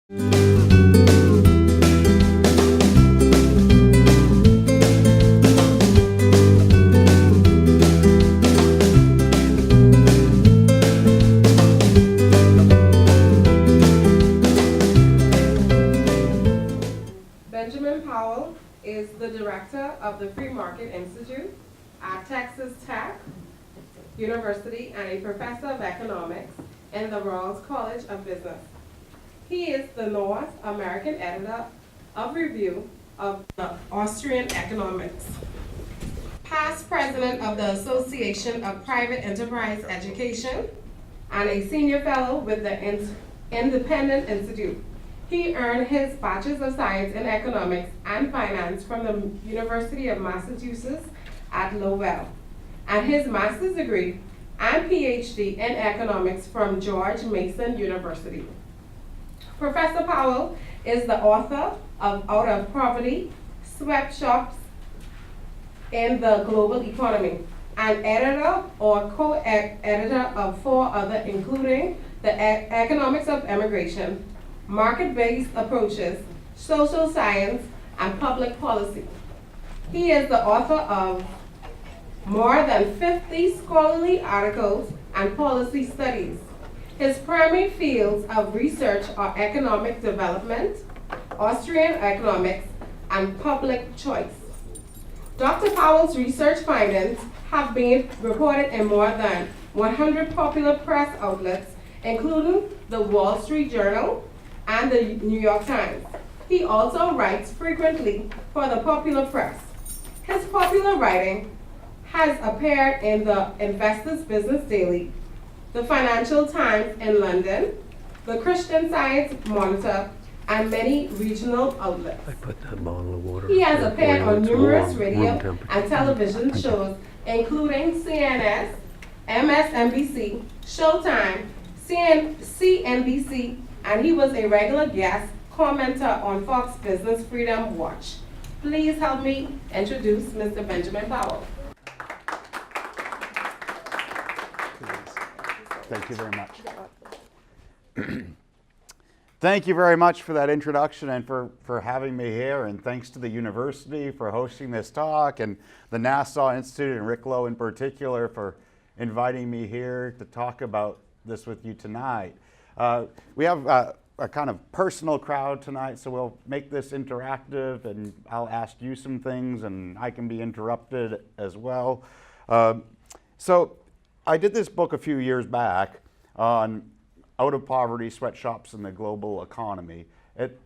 Benjamin Powell is the director of the Free Market Institute at Texas Tech University and a professor of economics in the Rawls College of Business. He is the North American editor of review of the Austrian Economics, past president of the Association of Private Enterprise Education, and a senior fellow with the Independent Institute. He earned his Bachelor's of Science in Economics and Finance from the University of Massachusetts at Lowell, and his master's degree and Ph.D. in Economics from George Mason University. Professor Powell is the author of Out of Poverty, Sweatshops in the Global Economy, and editor or co-editor of 4 other, including The Economics of Immigration, Market-Based Approaches, Social Science, and Public Policy. He is the author of more than 50 scholarly articles and policy studies. His primary fields of research are economic development, Austrian economics, and public choice. Dr. Powell's research findings have been reported in more than 100 popular press outlets, including the Wall Street Journal and the New York Times. He also writes frequently for the popular press. His popular writing has appeared in the Investor's Business Daily, the Financial Times in London, the Christian Science Monitor, and many regional outlets. I put that bottle of water. He has appeared on numerous room radio temperature. and television shows, including CNN, MSNBC, Showtime, CNBC, and he was a regular guest commenter on Fox Business Freedom Watch. Please help me introduce Mr. Benjamin Powell. Thank you very much. Thank you very much for that introduction and for having me here, and thanks to the university for hosting this talk, and the Nassau Institute and Rick Lowe in particular for inviting me here to talk about this with you tonight. We have a kind of personal crowd tonight, so we'll make this interactive, and I'll ask you some things and I can be interrupted as well. So I did this book a few years back on out of poverty, sweatshops, and the global economy.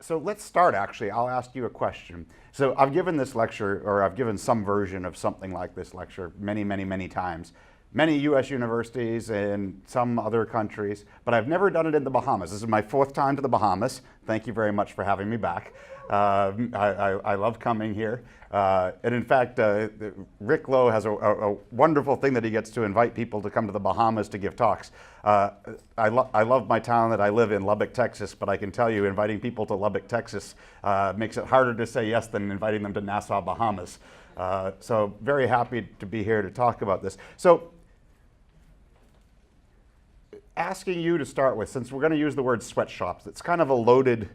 So let's start, actually. I'll ask you a question. So I've given this lecture, or I've given some version of something like this lecture many, many, many times. Many US universities and some other countries, but I've never done it in the Bahamas. This is my 4th time to the Bahamas. Thank you very much for having me back. I love coming here. And in fact, Rick Lowe has a wonderful thing that he gets to invite people to come to the Bahamas to give talks. I love my town that I live in, Lubbock, Texas, but I can tell you inviting people to Lubbock, Texas makes it harder to say yes than inviting them to Nassau, Bahamas. So very happy to be here to talk about this. So asking you to start with, since we're going to use the word sweatshops, it's kind of a loaded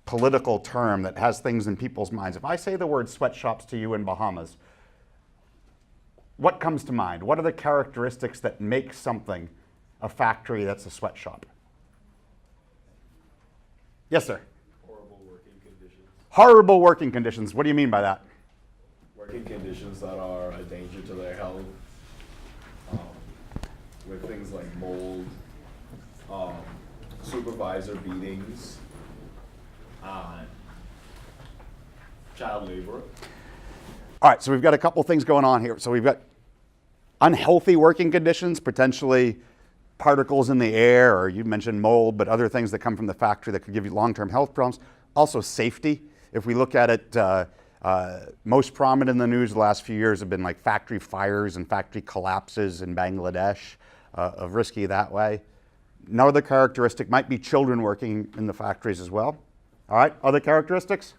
political term that has things in people's minds. If I say the word sweatshops to you in Bahamas, what comes to mind? What are the characteristics that make something a factory that's a sweatshop? Yes, sir? Horrible working conditions. Horrible working conditions. What do you mean by that? Working conditions that are a danger to their health, with things like mold, supervisor beatings, child labor. All right, so we've got a couple things going on here. So we've got unhealthy working conditions, potentially particles in the air, or you mentioned mold, but other things that come from the factory that could give you long-term health problems. Also safety. If we look at it, most prominent in the news the last few years have been like factory fires and factory collapses in Bangladesh, of risky that way. Another characteristic might be children working in the factories as well. All right, other characteristics?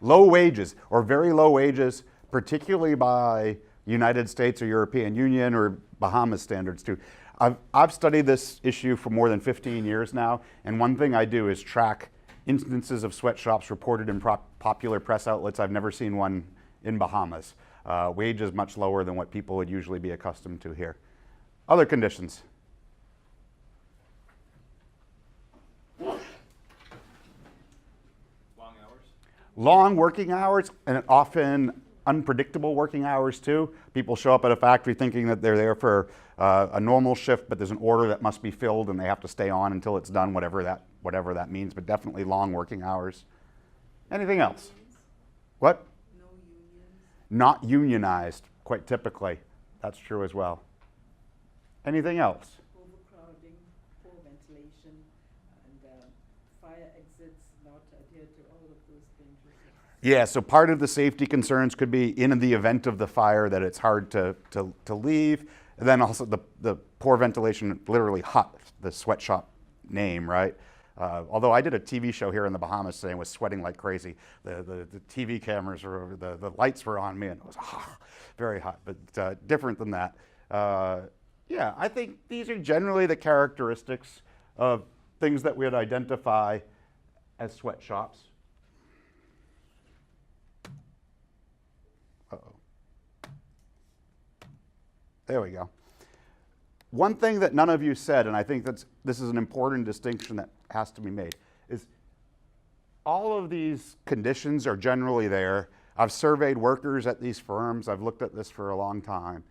Low wages, or very low wages, particularly by United States or European Union or Bahamas standards too. I've studied this issue for more than 15 years now, and one thing I do is track instances of sweatshops reported in popular press outlets. I've never seen one in Bahamas. Wages much lower than what people would usually be accustomed to here. Other conditions. Long hours? Long working hours, and often unpredictable working hours too. People show up at a factory thinking that they're there for a normal shift, but there's an order that must be filled and they have to stay on until it's done, whatever that means, but definitely long working hours. Anything else? What? No unions. Not unionized, quite typically. That's true as well. Anything else? Overcrowding, poor ventilation, and fire exits not adhere to all of those dangerous. Yeah, so part of the safety concerns could be in the event of the fire that it's hard to leave. And then also the poor ventilation, literally hot, the sweatshop name, right? Although I did a TV show here in the Bahamas today and was sweating like crazy. The TV cameras were, the lights were on me and it was very hot, but different than that. Yeah, I think these are generally the characteristics of things that we would identify as sweatshops. Uh-oh. There we go. One thing that none of you said, and I think this is an important distinction that has to be made, is all of these conditions are generally there. I've surveyed workers at these firms. I've looked at this for a long time.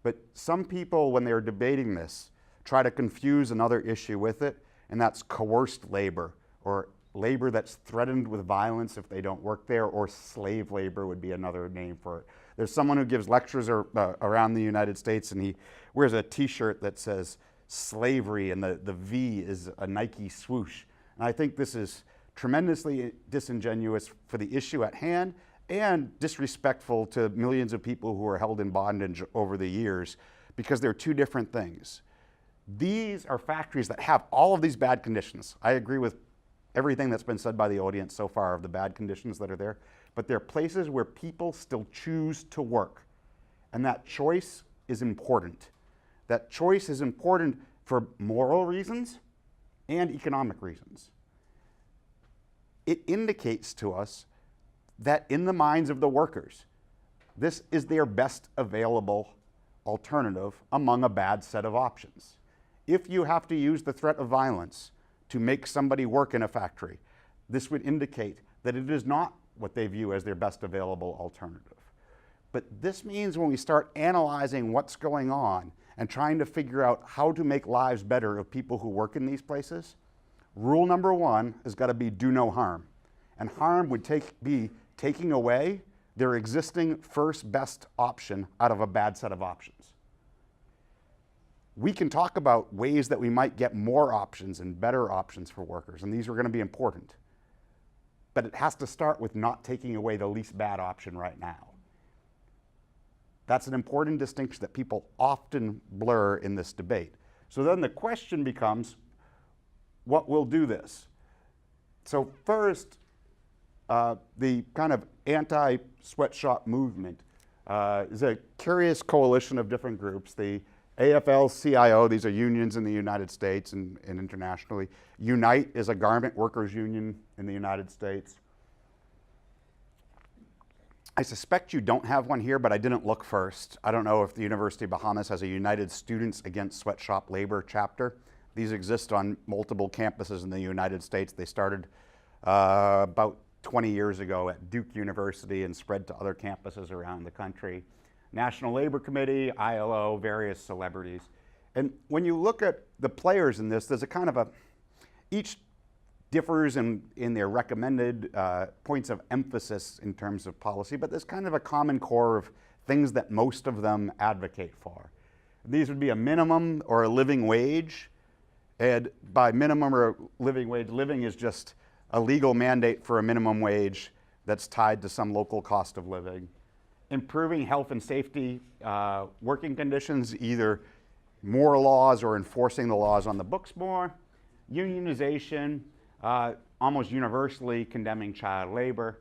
But some people, when they're debating this, try to confuse another issue with it, and that's coerced labor, or labor that's threatened with violence if they don't work there, or slave labor would be another name for it. There's someone who gives lectures around the United States, and he wears a t-shirt that says slavery, and the V is a Nike swoosh. And I think this is tremendously disingenuous for the issue at hand, and disrespectful to millions of people who are held in bondage over the years, because they're two different things. These are factories that have all of these bad conditions. I agree with everything that's been said by the audience so far of the bad conditions that are there, but they're places where people still choose to work. And that choice is important. That choice is important for moral reasons and economic reasons. It indicates to us that in the minds of the workers, this is their best available alternative among a bad set of options. If you have to use the threat of violence to make somebody work in a factory, this would indicate that it is not what they view as their best available alternative. But this means when we start analyzing what's going on and trying to figure out how to make lives better of people who work in these places, rule number one has got to be do no harm. And harm would be taking away their existing first best option out of a bad set of options. We can talk about ways that we might get more options and better options for workers, and these are going to be important. But it has to start with not taking away the least bad option right now. That's an important distinction that people often blur in this debate. So then the question becomes, what will do this? So first, the kind of anti-sweatshop movement is a curious coalition of different groups. The AFL-CIO, these are unions in the United States and internationally. Unite is a garment workers union in the United States. I suspect you don't have one here, but I didn't look first. I don't know if the University of Bahamas has a United Students Against Sweatshop Labor chapter. These exist on multiple campuses in the United States. They started about 20 years ago at Duke University and spread to other campuses around the country. National Labor Committee, ILO, various celebrities. And when you look at the players in this, there's a kind of each differs in their recommended points of emphasis in terms of policy, but there's kind of a common core of things that most of them advocate for. These would be a minimum or a living wage. And by minimum or living wage, living is just a legal mandate for a minimum wage that's tied to some local cost of living. Improving health and safety working conditions, either more laws or enforcing the laws on the books more. Unionization, almost universally condemning child labor.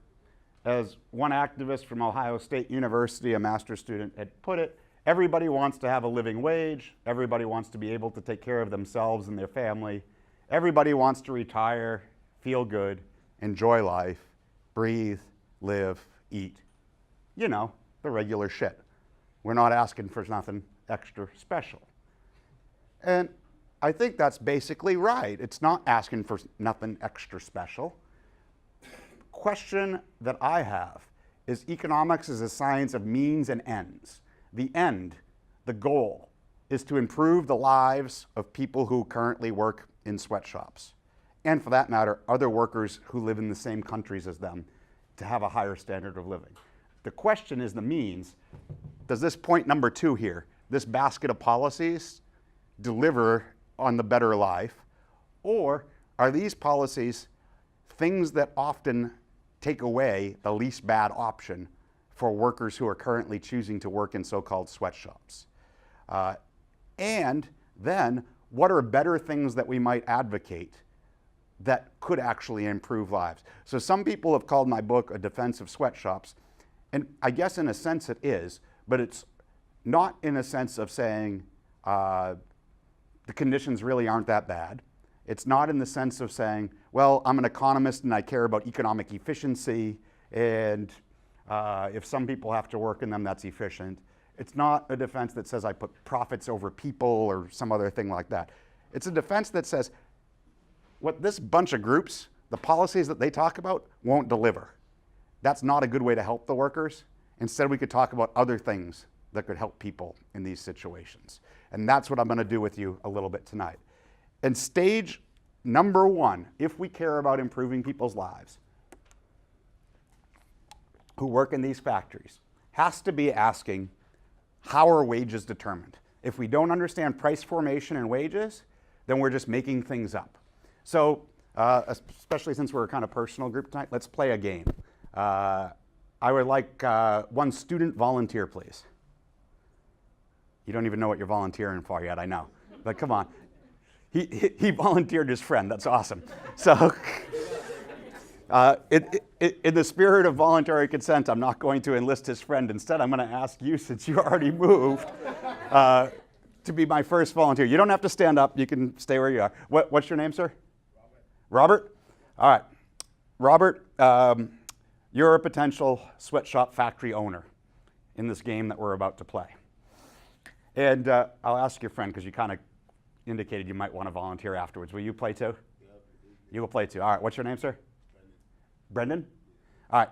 As one activist from Ohio State University, a master's student, had put it, Everybody wants to have a living wage. Everybody wants to be able to take care of themselves and their family. Everybody wants to retire, feel good, enjoy life, breathe, live, eat. You know, the regular shit. We're not asking for nothing extra special. And I think that's basically right. It's not asking for nothing extra special. Question that I have is economics is a science of means and ends. The end, the goal, is to improve the lives of people who currently work in sweatshops. And for that matter, other workers who live in the same countries as them to have a higher standard of living. The question is the means. Does this point number 2 here, this basket of policies, deliver on the better life? Or are these policies things that often take away the least bad option for workers who are currently choosing to work in so-called sweatshops? And then, what are better things that we might advocate that could actually improve lives? So some people have called my book a defense of sweatshops, and I guess in a sense it is, but it's not in a sense of saying the conditions really aren't that bad. It's not in the sense of saying, well, I'm an economist and I care about economic efficiency, and if some people have to work in them, that's efficient. It's not a defense that says I put profits over people or some other thing like that. It's a defense that says what this bunch of groups, the policies that they talk about, won't deliver. That's not a good way to help the workers. Instead, we could talk about other things that could help people in these situations. And that's what I'm going to do with you a little bit tonight. And stage number 1, if we care about improving people's lives who work in these factories, has to be asking, how are wages determined? If we don't understand price formation and wages, then we're just making things up. So, especially since we're a kind of personal group tonight, let's play a game. I would like one student volunteer, please. You don't even know what you're volunteering for yet, I know. But come on. He volunteered his friend, that's awesome. So, in the spirit of voluntary consent, I'm not going to enlist his friend. Instead, I'm going to ask you, since you already moved, to be my first volunteer. You don't have to stand up. You can stay where you are. What's your name, sir? Robert? All right. Robert, you're a potential sweatshop factory owner in this game that we're about to play. And I'll ask your friend, because you kind of indicated you might want to volunteer afterwards. Will you play too? You will play too. All right. What's your name, sir? Brendan? All right.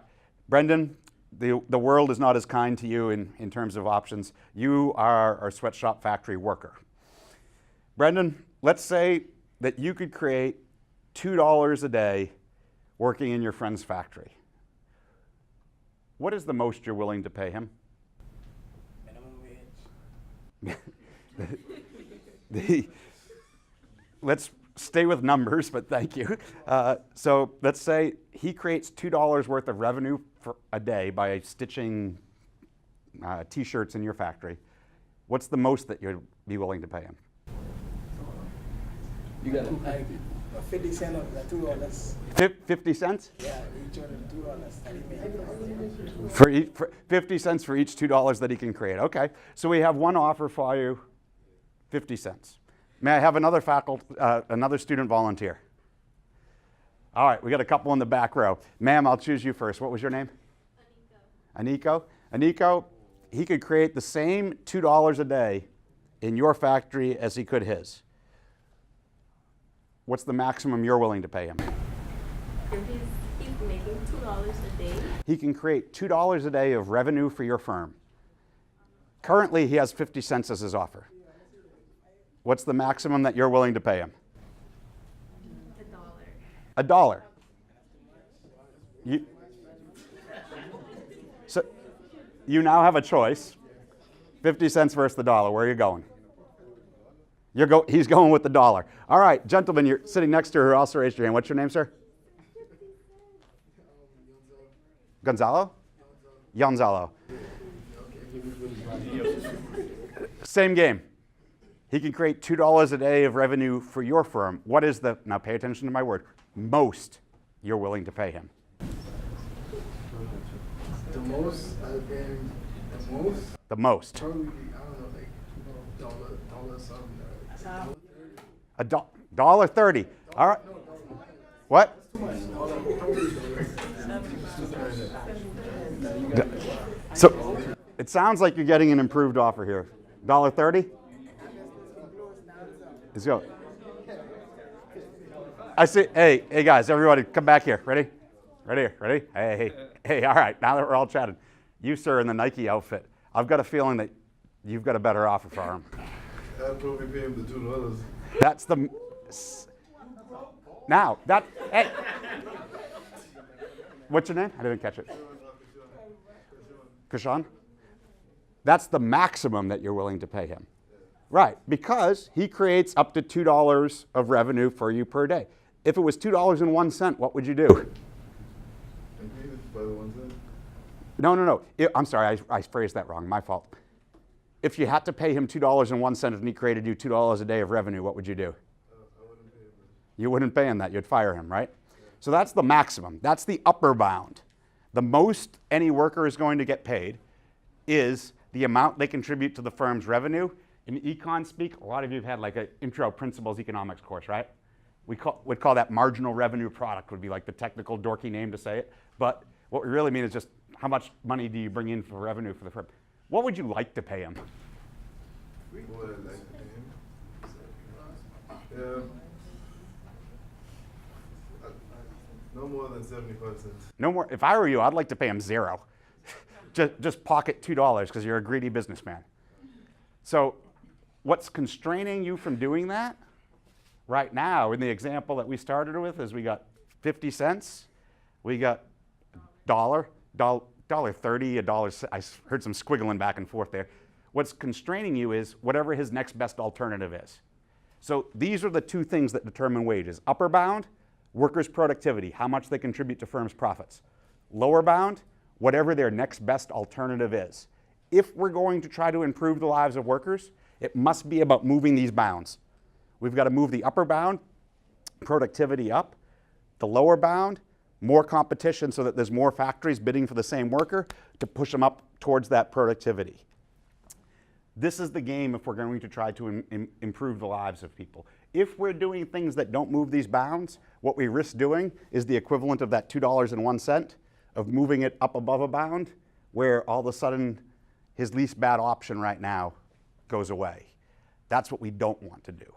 Brendan, the world is not as kind to you in terms of options. You are a sweatshop factory worker. Brendan, let's say that you could create $2 a day working in your friend's factory. What is the most you're willing to pay him? Minimum wage. Let's stay with numbers, but thank you. So let's say he creates $2 worth of revenue for a day by stitching t-shirts in your factory. What's the most that you'd be willing to pay him? You got like 50 cents of the $2. 50 cents? Yeah, each one of $2. For 50 cents for each $2 that he can create. Okay, so we have one offer for you, 50 cents. May I have another another student volunteer? All right, we got a couple in the back row. Ma'am, I'll choose you first. What was your name? Aniko. Aniko, he could create the same $2 a day in your factory as he could his. What's the maximum you're willing to pay him? If he's making $2 a day. He can create $2 a day of revenue for your firm. Currently, he has 50 cents as his offer. What's the maximum that you're willing to pay him? $1. So you now have a choice. 50 cents versus the dollar. Where are you going? He's going with the dollar. All right, gentlemen, you're sitting next to her. Also raise your hand. What's your name, sir? Gonzalo? Gonzalo. Same game. He can create $2 a day of revenue for your firm. What is the, now pay attention to my word, most you're willing to pay him? The most I've been, the most? The most. Probably, I $1.30. All right. What? So it sounds like you're getting an improved offer here. $1.30? Let's go. I see. Hey guys, everybody, come back here. Ready? Ready? Hey. All right. Now that we're all chatting, you sir in the Nike outfit, I've got a feeling that you've got a better offer for him. I'd probably pay him the $2. That's the. Now that. Hey. What's your name? I didn't catch it. Coercion? That's the maximum that you're willing to pay him. Right, because he creates up to $2 of revenue for you per day. If it was $2.01, what would you do? By the 1 cent? No. I'm sorry, I phrased that wrong. My fault. If you had to pay him $2.01 and he created you $2 a day of revenue, what would you do? I wouldn't pay him that. You wouldn't pay him that. You'd fire him, right? So that's the maximum. That's the upper bound. The most any worker is going to get paid is the amount they contribute to the firm's revenue. In econ speak, a lot of you have had like an intro principles economics course, right? We'd call that marginal revenue product, would be like the technical dorky name to say it. But what we really mean is just how much money do you bring in for revenue for the firm? What would you like to pay him? What I'd like to pay him? No more than 75 cents. No more. If I were you, I'd like to pay him $0. just pocket $2 because you're a greedy businessman. So what's constraining you from doing that right now in the example that we started with is we got 50 cents, we got $1.30, $1. I heard some squiggling back and forth there. What's constraining you is whatever his next best alternative is. So these are the two things that determine wages. Upper bound, workers' productivity, how much they contribute to firms' profits. Lower bound, whatever their next best alternative is. If we're going to try to improve the lives of workers, it must be about moving these bounds. We've got to move the upper bound, productivity up, the lower bound, more competition so that there's more factories bidding for the same worker to push them up towards that productivity. This is the game if we're going to try to improve the lives of people. If we're doing things that don't move these bounds, what we risk doing is the equivalent of that $2.01 of moving it up above a bound, where all of a sudden his least bad option right now goes away. That's what we don't want to do.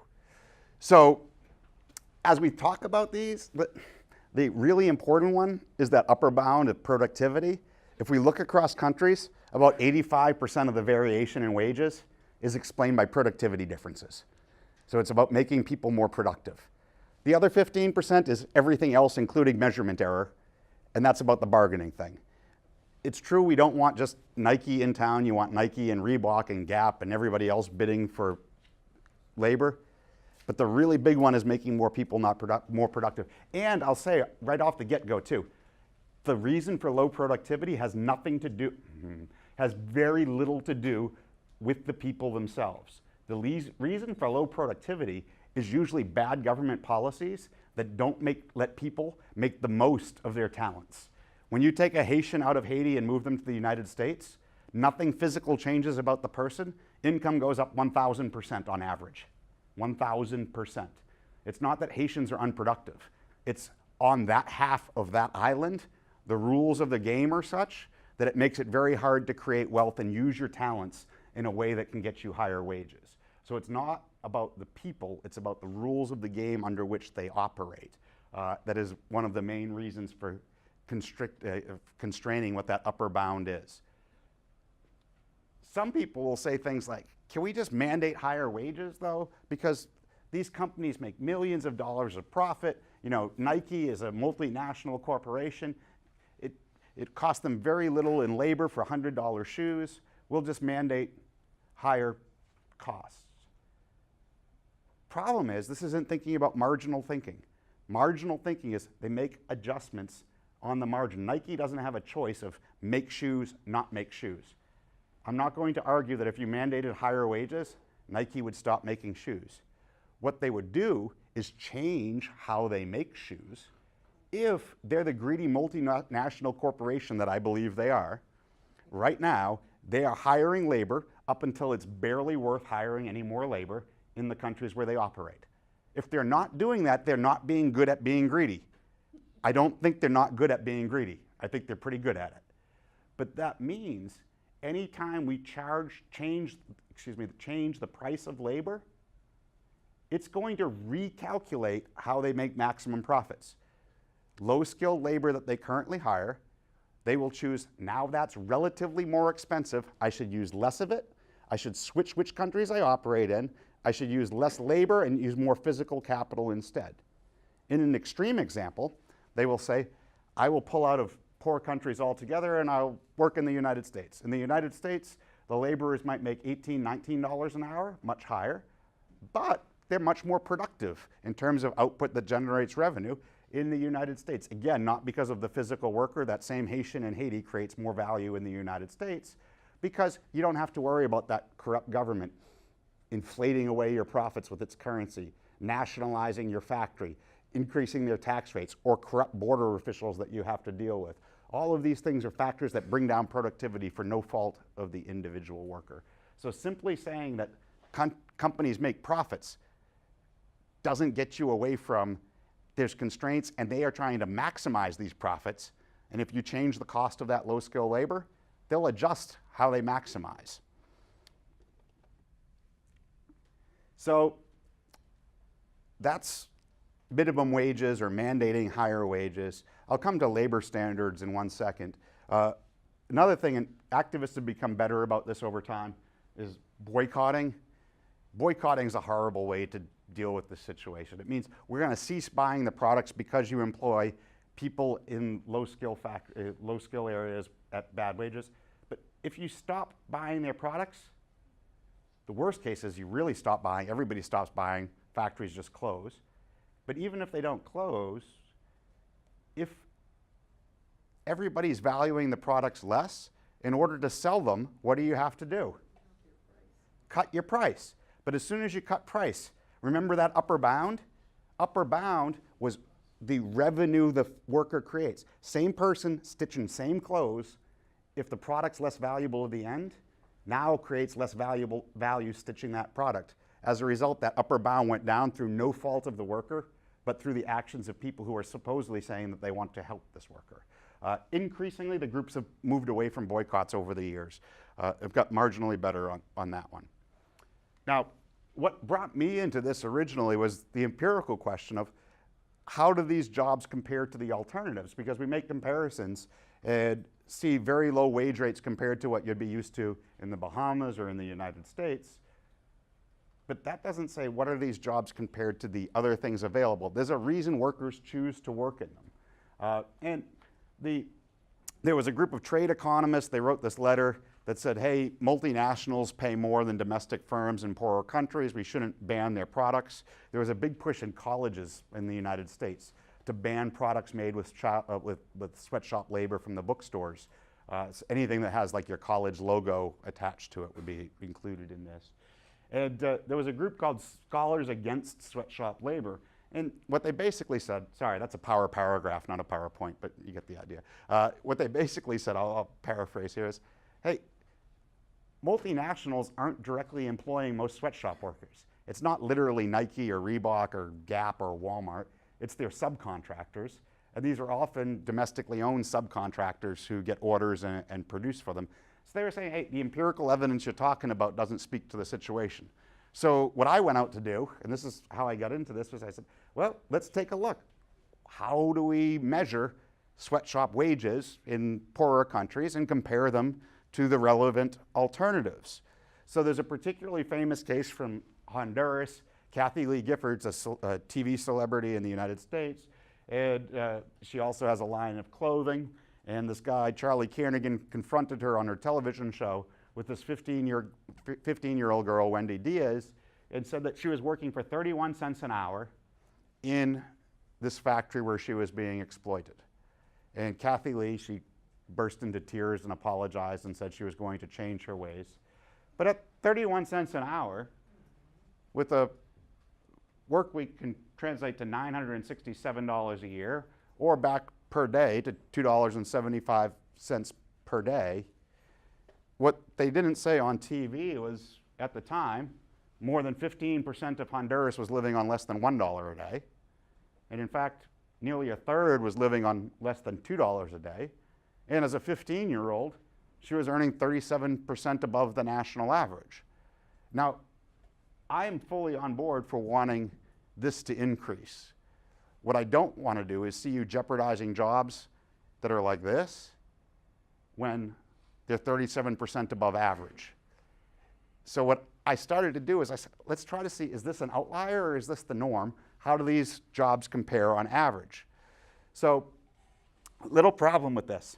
So as we talk about these, the really important one is that upper bound of productivity. If we look across countries, about 85% of the variation in wages is explained by productivity differences. So it's about making people more productive. The other 15% is everything else, including measurement error, and that's about the bargaining thing. It's true we don't want just Nike in town. You want Nike and Reebok and Gap and everybody else bidding for labor. But the really big one is making more people more productive. And I'll say right off the get-go too, the reason for low productivity has very little to do with the people themselves. The reason for low productivity is usually bad government policies that don't let people make the most of their talents. When you take a Haitian out of Haiti and move them to the United States, nothing physical changes about the person. Income goes up 1,000% on average. 1,000%. It's not that Haitians are unproductive. It's on that half of that island, the rules of the game are such that it makes it very hard to create wealth and use your talents in a way that can get you higher wages. So it's not about the people, it's about the rules of the game under which they operate. That is one of the main reasons for constraining what that upper bound is. Some people will say things like, can we just mandate higher wages though? Because these companies make millions of dollars of profit. You know, Nike is a multinational corporation. It costs them very little in labor for $100 shoes. We'll just mandate higher costs. Problem is, this isn't thinking about marginal thinking. Marginal thinking is they make adjustments on the margin. Nike doesn't have a choice of make shoes, not make shoes. I'm not going to argue that if you mandated higher wages, Nike would stop making shoes. What they would do is change how they make shoes. If they're the greedy multinational corporation that I believe they are, right now, they are hiring labor up until it's barely worth hiring any more labor, in the countries where they operate. If they're not doing that, they're not being good at being greedy. I don't think they're not good at being greedy. I think they're pretty good at it. But that means anytime we change the price of labor, it's going to recalculate how they make maximum profits. Low-skilled labor that they currently hire, they will choose, now that's relatively more expensive, I should use less of it, I should switch which countries I operate in, I should use less labor and use more physical capital instead. In an extreme example, they will say, I will pull out of poor countries altogether and I'll work in the United States. In the United States, the laborers might make $18, $19 an hour, much higher, but they're much more productive in terms of output that generates revenue in the United States. Again, not because of the physical worker. That same Haitian in Haiti creates more value in the United States because you don't have to worry about that corrupt government inflating away your profits with its currency, nationalizing your factory, increasing their tax rates, or corrupt border officials that you have to deal with. All of these things are factors that bring down productivity for no fault of the individual worker. So simply saying that companies make profits doesn't get you away from there's constraints and they are trying to maximize these profits. And if you change the cost of that low-skill labor, they'll adjust how they maximize. So that's minimum wages or mandating higher wages. I'll come to labor standards in 1 second. Another thing, and activists have become better about this over time, is boycotting. Boycotting is a horrible way to deal with this situation. It means we're going to cease buying the products because you employ people in low skill areas at bad wages. But if you stop buying their products, the worst case is you really stop buying, everybody stops buying, factories just close. But even if they don't close, if everybody's valuing the products less, in order to sell them, what do you have to do? Cut your price. But as soon as you cut price, remember that upper bound? Upper bound was the revenue the worker creates. Same person stitching same clothes, if the product's less valuable at the end, now creates less value stitching that product. As a result, that upper bound went down through no fault of the worker, but through the actions of people who are supposedly saying that they want to help this worker. Increasingly, the groups have moved away from boycotts over the years. Have got marginally better on that one. Now, what brought me into this originally was the empirical question of how do these jobs compare to the alternatives? Because we make comparisons and see very low wage rates compared to what you'd be used to in the Bahamas or in the United States. But that doesn't say what are these jobs compared to the other things available. There's a reason workers choose to work in them. There was a group of trade economists, they wrote this letter that said, hey, multinationals pay more than domestic firms in poorer countries. We shouldn't ban their products. There was a big push in colleges in the United States to ban products made with sweatshop labor from the bookstores. So anything that has like your college logo attached to it would be included in this. And there was a group called Scholars Against Sweatshop Labor. And what they basically said, sorry, that's a power paragraph, not a PowerPoint, but you get the idea. What they basically said, I'll paraphrase here, is, hey, multinationals aren't directly employing most sweatshop workers. It's not literally Nike or Reebok or Gap or Walmart. It's their subcontractors. And these are often domestically owned subcontractors who get orders and produce for them. So they were saying, hey, the empirical evidence you're talking about doesn't speak to the situation. So what I went out to do, and this is how I got into this, was I said, well, let's take a look. How do we measure sweatshop wages in poorer countries and compare them to the relevant alternatives? So there's a particularly famous case from Honduras. Kathy Lee Gifford's a TV celebrity in the United States, and she also has a line of clothing. And this guy, Charlie Kiernigan, confronted her on her television show with this 15-year-old girl, Wendy Diaz, and said that she was working for 31 cents an hour in this factory where she was being exploited. And Kathy Lee, she burst into tears and apologized and said she was going to change her ways. But at 31 cents an hour, with a work week can translate to $967 a year, or back per day to $2.75 per day. What they didn't say on TV was, at the time, more than 15% of Honduras was living on less than $1 a day. And in fact, nearly a third was living on less than $2 a day. And as a 15-year-old, she was earning 37% above the national average. Now, I am fully on board for wanting this to increase. What I don't want to do is see you jeopardizing jobs that are like this when they're 37% above average. So what I started to do is I said, let's try to see, is this an outlier or is this the norm? How do these jobs compare on average? So, little problem with this.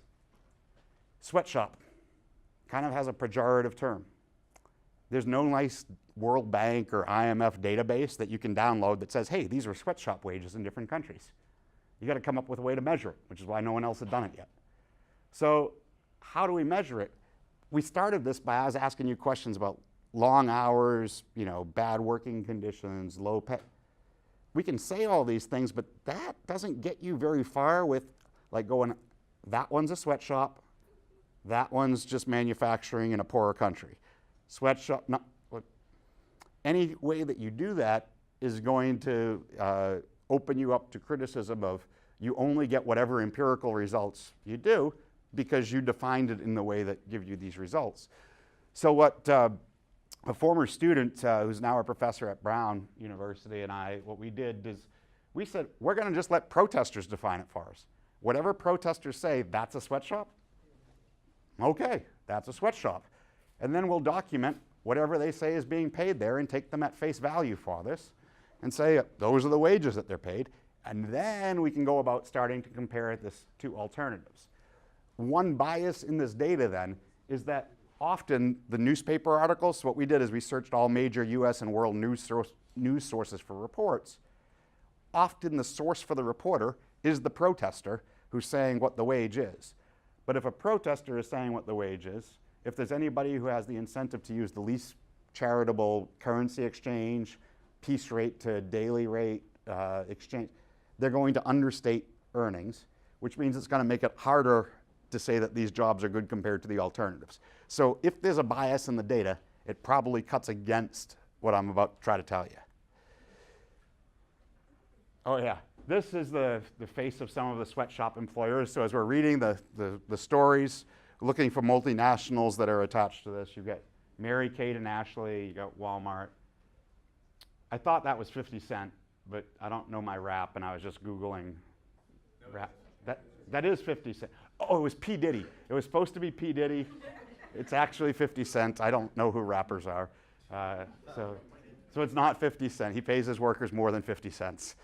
Sweatshop kind of has a pejorative term. There's no nice World Bank or IMF database that you can download that says, hey, these are sweatshop wages in different countries. You got to come up with a way to measure it, which is why no one else had done it yet. So how do we measure it? We started this by us asking you questions about long hours, bad working conditions, low pay. We can say all these things, but that doesn't get you very far with like going, that one's a sweatshop, that one's just manufacturing in a poorer country. Sweatshop, no, any way that you do that is going to open you up to criticism of you only get whatever empirical results you do because you defined it in the way that give you these results. So what a former student who's now a professor at Brown University and what we did is we said, we're going to just let protesters define it for us. Whatever protesters say, that's a sweatshop? Okay, that's a sweatshop. And then we'll document whatever they say is being paid there and take them at face value for this and say those are the wages that they're paid. And then we can go about starting to compare this to alternatives. One bias in this data then is that often the newspaper articles, so what we did is we searched all major US and world news sources for reports. Often the source for the reporter is the protester who's saying what the wage is. But if a protester is saying what the wage is, if there's anybody who has the incentive to use the least charitable currency exchange, piece rate to daily rate exchange, they're going to understate earnings, which means it's going to make it harder to say that these jobs are good compared to the alternatives. So if there's a bias in the data, it probably cuts against what I'm about to try to tell you. Oh yeah, this is the face of some of the sweatshop employers. So as we're reading the stories, looking for multinationals that are attached to this, you've got Mary Kate and Ashley, you got Walmart. I thought that was 50 Cent, but I don't know my rap, and I was just Googling rap. That is 50 Cent. Oh, it was P. Diddy. It was supposed to be P. Diddy. It's actually 50 Cent. I don't know who rappers are. So it's not 50 Cent. He pays his workers more than 50 cents.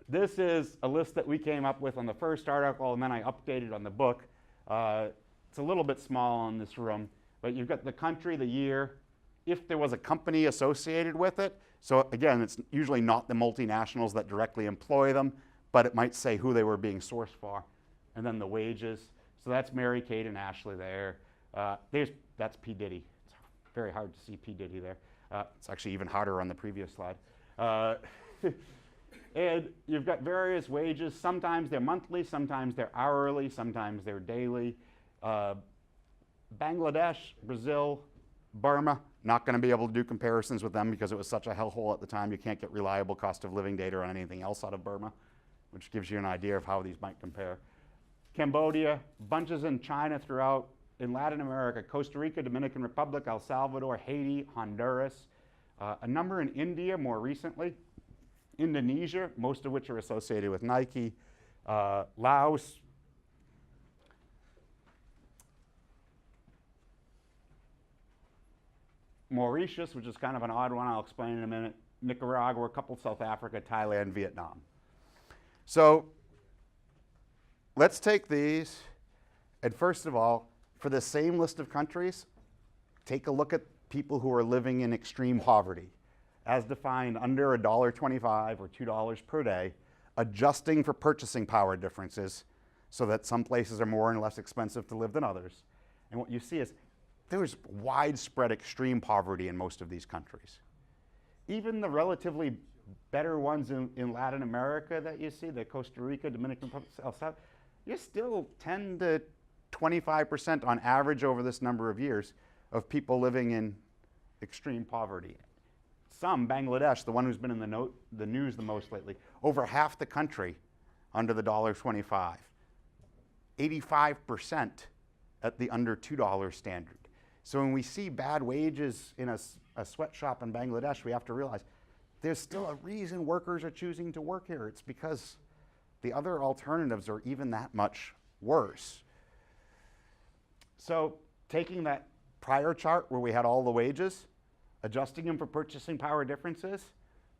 This is a list that we came up with on the first article, and then I updated on the book. It's a little bit small in this room, but you've got the country, the year, if there was a company associated with it. So again, it's usually not the multinationals that directly employ them, but it might say who they were being sourced for. And then the wages. So that's Mary Kate and Ashley there. That's P. Diddy. It's very hard to see P. Diddy there. It's actually even harder on the previous slide. And you've got various wages. Sometimes they're monthly, sometimes they're hourly, sometimes they're daily. Bangladesh, Brazil, Burma, not going to be able to do comparisons with them because it was such a hellhole at the time. You can't get reliable cost of living data on anything else out of Burma, which gives you an idea of how these might compare. Cambodia, bunches in China throughout, in Latin America, Costa Rica, Dominican Republic, El Salvador, Haiti, Honduras, a number in India more recently, Indonesia, most of which are associated with Nike, Laos, Mauritius, which is kind of an odd one, I'll explain in a minute, Nicaragua, a couple South Africa, Thailand, Vietnam. So let's take these, and first of all, for the same list of countries, take a look at people who are living in extreme poverty, as defined under $1.25 or $2 per day, adjusting for purchasing power differences so that some places are more and less expensive to live than others. And what you see is there's widespread extreme poverty in most of these countries. Even the relatively better ones in Latin America that you see, the Costa Rica, Dominican Republic, El Salvador, you're still 10 to 25% on average over this number of years of people living in extreme poverty. Some, Bangladesh, the one who's been in the news the most lately, over half the country under the $1.25. 85% at the under $2 standard. So when we see bad wages in a sweatshop in Bangladesh, we have to realize there's still a reason workers are choosing to work here. It's because the other alternatives are even that much worse. So taking that prior chart where we had all the wages, adjusting them for purchasing power differences,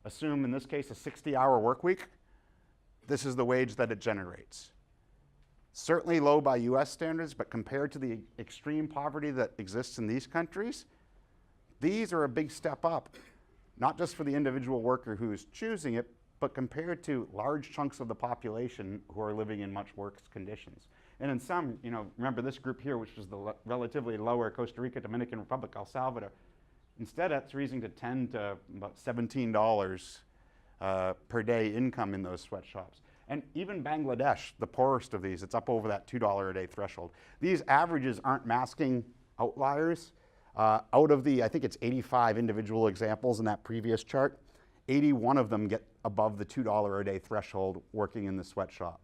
assume in this case a 60-hour work week, this is the wage that it generates. Certainly low by US standards, but compared to the extreme poverty that exists in these countries, these are a big step up, not just for the individual worker who's choosing it, but compared to large chunks of the population who are living in much worse conditions. And in some, remember this group here, which is the relatively lower Costa Rica, Dominican Republic, El Salvador, instead that's raising to $10 to about $17 per day income in those sweatshops. And even Bangladesh, the poorest of these, it's up over that $2 a day threshold. These averages aren't masking outliers. Out of the, I think it's 85 individual examples in that previous chart, 81 of them get above the $2 a day threshold working in the sweatshop.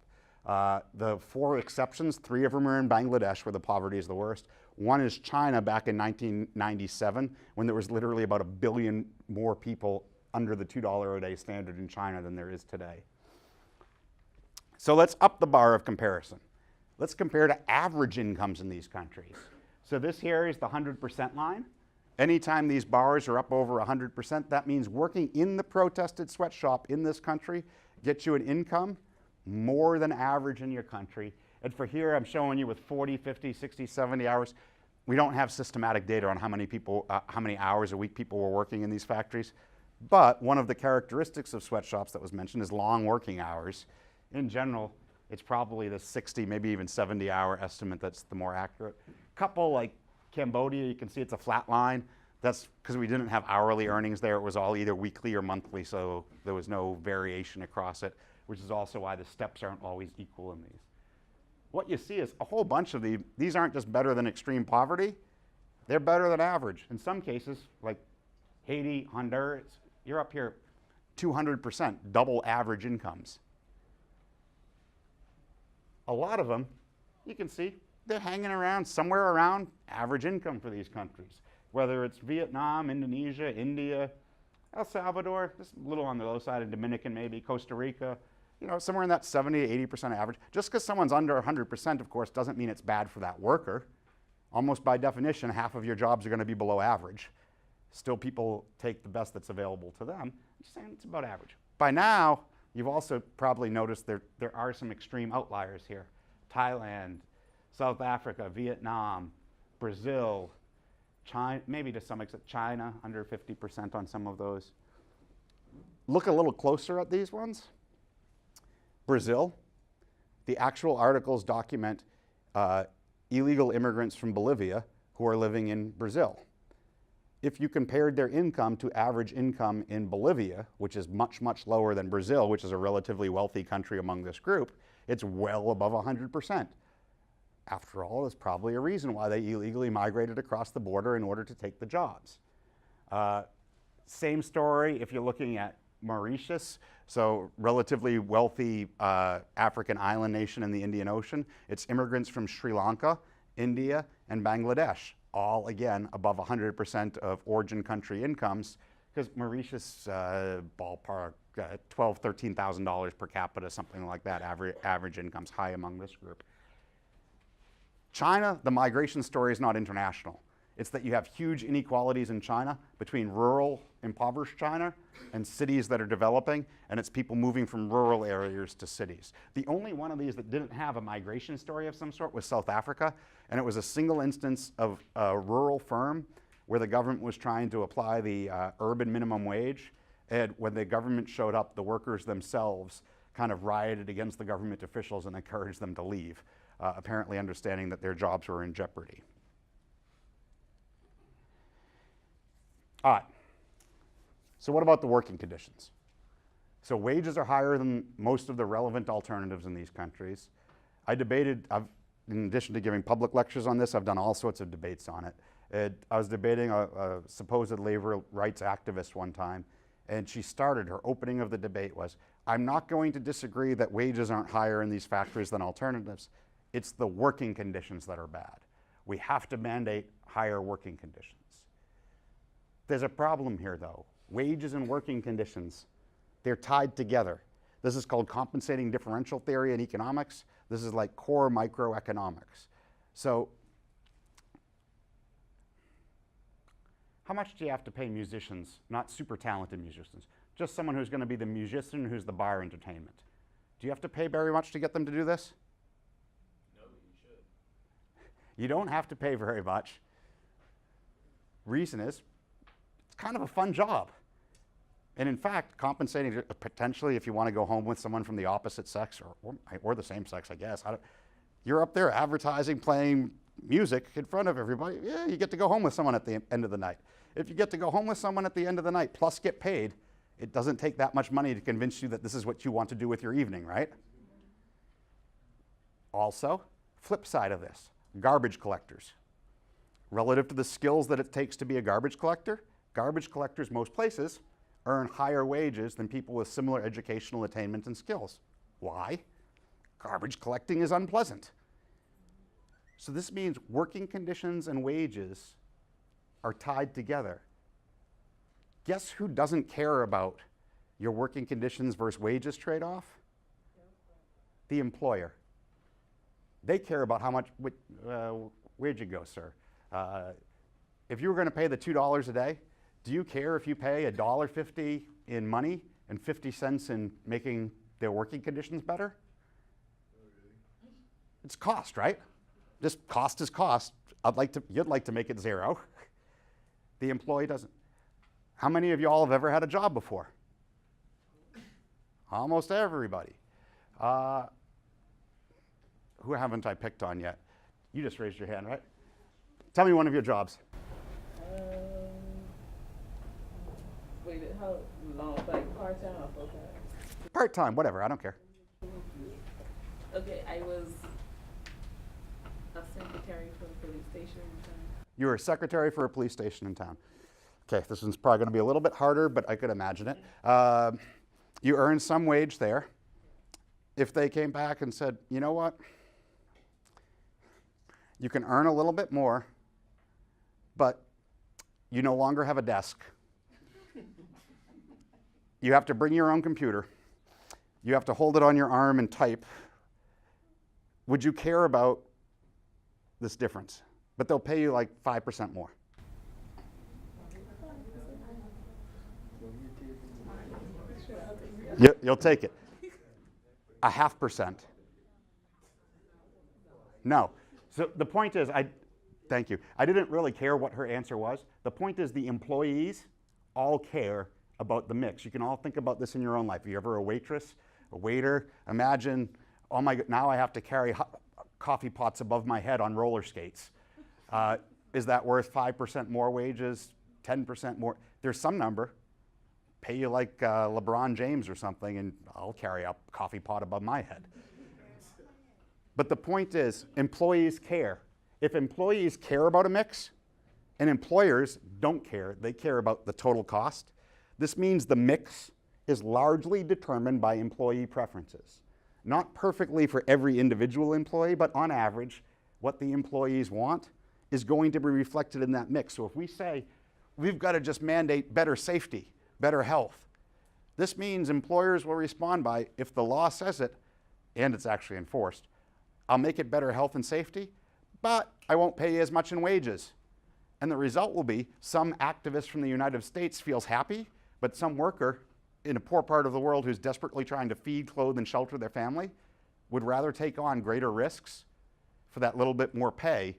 The 4 exceptions, 3 of them are in Bangladesh where the poverty is the worst. One is China back in 1997 when there was literally about 1 billion more people under the $2 a day standard in China than there is today. So let's up the bar of comparison. Let's compare to average incomes in these countries. So this here is the 100% line. Anytime these bars are up over 100%, that means working in the protested sweatshop in this country gets you an income more than average in your country. And for here, I'm showing you with 40, 50, 60, 70 hours. We don't have systematic data on how many hours a week people were working in these factories. But one of the characteristics of sweatshops that was mentioned is long working hours. In general, it's probably the 60, maybe even 70-hour estimate that's the more accurate. Couple like Cambodia, you can see it's a flat line. That's because we didn't have hourly earnings there. It was all either weekly or monthly, so there was no variation across it, which is also why the steps aren't always equal in these. What you see is a whole bunch of these aren't just better than extreme poverty, they're better than average. In some cases, like Haiti, Honduras, you're up here 200%, double average incomes. A lot of them, you can see, they're hanging around somewhere around average income for these countries. Whether it's Vietnam, Indonesia, India, El Salvador, just a little on the low side of Dominican maybe, Costa Rica, somewhere in that 70 to 80% average. Just because someone's under 100%, of course, doesn't mean it's bad for that worker. Almost by definition, half of your jobs are going to be below average. Still, people take the best that's available to them. I'm just saying it's about average. By now, you've also probably noticed there are some extreme outliers here. Thailand, South Africa, Vietnam, Brazil, China, maybe to some extent China, under 50% on some of those. Look a little closer at these ones. Brazil, the actual articles document illegal immigrants from Bolivia who are living in Brazil. If you compared their income to average income in Bolivia, which is much, much lower than Brazil, which is a relatively wealthy country among this group, it's well above 100%. After all, there's probably a reason why they illegally migrated across the border in order to take the jobs. Same story if you're looking at Mauritius, so relatively wealthy African island nation in the Indian Ocean. It's immigrants from Sri Lanka, India, and Bangladesh, all again above 100% of origin country incomes, because Mauritius ballpark $12,000, $13,000 per capita, something like that, average income's high among this group. China, the migration story is not international. It's that you have huge inequalities in China between rural, impoverished China and cities that are developing, and it's people moving from rural areas to cities. The only one of these that didn't have a migration story of some sort was South Africa, and it was a single instance of a rural firm where the government was trying to apply the urban minimum wage, and when the government showed up, the workers themselves kind of rioted against the government officials and encouraged them to leave, apparently understanding that their jobs were in jeopardy. All right, so what about the working conditions? So wages are higher than most of the relevant alternatives in these countries. In addition to giving public lectures on this, I've done all sorts of debates on it. I was debating a supposed labor rights activist one time, and she started, her opening of the debate was, I'm not going to disagree that wages aren't higher in these factories than alternatives. It's the working conditions that are bad. We have to mandate higher working conditions. There's a problem here though. Wages and working conditions, they're tied together. This is called compensating differential theory in economics. This is like core microeconomics. So, how much do you have to pay musicians, not super talented musicians, just someone who's going to be the musician who's the bar entertainment? Do you have to pay very much to get them to do this? No, but you should. You don't have to pay very much. Reason is, it's kind of a fun job. And in fact, compensating potentially if you want to go home with someone from the opposite sex or the same sex, I guess. You're up there advertising, playing music in front of everybody. Yeah, you get to go home with someone at the end of the night. If you get to go home with someone at the end of the night plus get paid, it doesn't take that much money to convince you that this is what you want to do with your evening, right? Also, flip side of this, garbage collectors. Relative to the skills that it takes to be a garbage collectors most places earn higher wages than people with similar educational attainment and skills. Why? Garbage collecting is unpleasant. So this means working conditions and wages are tied together. Guess who doesn't care about your working conditions versus wages trade-off? The employer. They care about how much, where'd you go, sir? If you were going to pay the $2 a day, do you care if you pay $1.50 in money and 50 cents in making their working conditions better? It's cost, right? Just cost is cost. You'd like to make it zero. The employee doesn't. How many of y'all have ever had a job before? Almost everybody. Who haven't I picked on yet? You just raised your hand, right? Tell me one of your jobs. Wait, how long? Like part-time or full-time? Part-time, whatever, I don't care. Okay, I was a secretary for the police station in town. You were a secretary for a police station in town. Okay, this one's probably going to be a little bit harder, but I could imagine it. You earned some wage there. If they came back and said, you know what? You can earn a little bit more, but you no longer have a desk. You have to bring your own computer. You have to hold it on your arm and type. Would you care about this difference? But they'll pay you like 5% more. You'll take it. 0.5%. No. So the point is, thank you. I didn't really care what her answer was. The point is the employees all care about the mix. You can all think about this in your own life. If you're ever a waitress, a waiter, imagine, oh my God, now I have to carry coffee pots above my head on roller skates. Is that worth 5% more wages, 10% more? There's some number. Pay you like LeBron James or something, and I'll carry a coffee pot above my head. But the point is, employees care. If employees care about a mix, and employers don't care, they care about the total cost, this means the mix is largely determined by employee preferences. Not perfectly for every individual employee, but on average, what the employees want is going to be reflected in that mix. So if we say, we've got to just mandate better safety, better health, this means employers will respond by, if the law says it, and it's actually enforced, I'll make it better health and safety, but I won't pay you as much in wages. And the result will be some activist from the United States feels happy, but some worker in a poor part of the world who's desperately trying to feed, clothe, and shelter their family would rather take on greater risks for that little bit more pay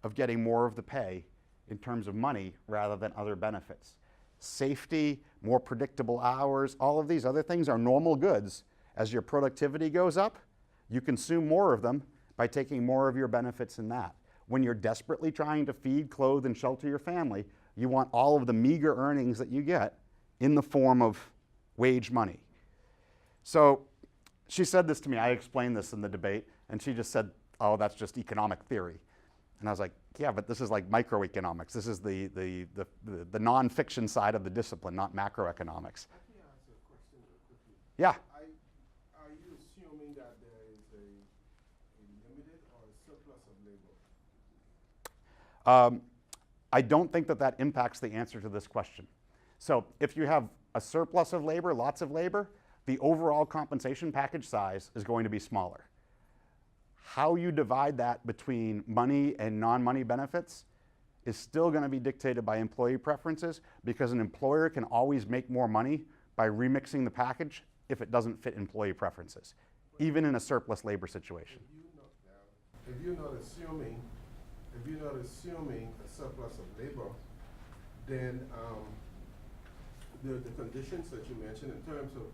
of getting more of the pay in terms of money rather than other benefits. Safety, more predictable hours, all of these other things are normal goods. As your productivity goes up, you consume more of them by taking more of your benefits in that. When you're desperately trying to feed, clothe, and shelter your family, you want all of the meager earnings that you get in the form of wage money. So she said this to me, I explained this in the debate, and she just said, oh, that's just economic theory. And I was like, yeah, but this is like microeconomics. This is the non-fiction side of the discipline, not macroeconomics. I can ask a question real quickly. Yeah. Are you assuming that there is a limited or a surplus of labor? I don't think that that impacts the answer to this question. So if you have a surplus of labor, lots of labor, the overall compensation package size is going to be smaller. How you divide that between money and non-money benefits is still going to be dictated by employee preferences, because an employer can always make more money by remixing the package if it doesn't fit employee preferences, even in a surplus labor situation. If you're not assuming a surplus of labor, then the conditions that you mentioned in terms of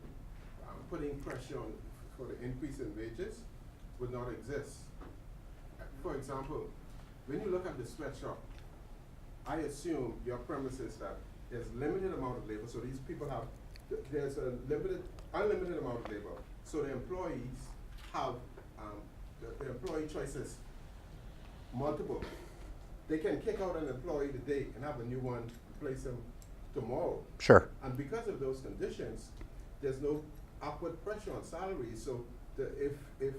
putting pressure on for the increase in wages would not exist. For example, when you look at the sweatshop, I assume your premise is that there's limited amount of labor, so these people have, there's a unlimited amount of labor, so the employees have, the employee choices multiple. They can kick out an employee today and have a new one replace him tomorrow. Sure. And because of those conditions, there's no upward pressure on salaries. So if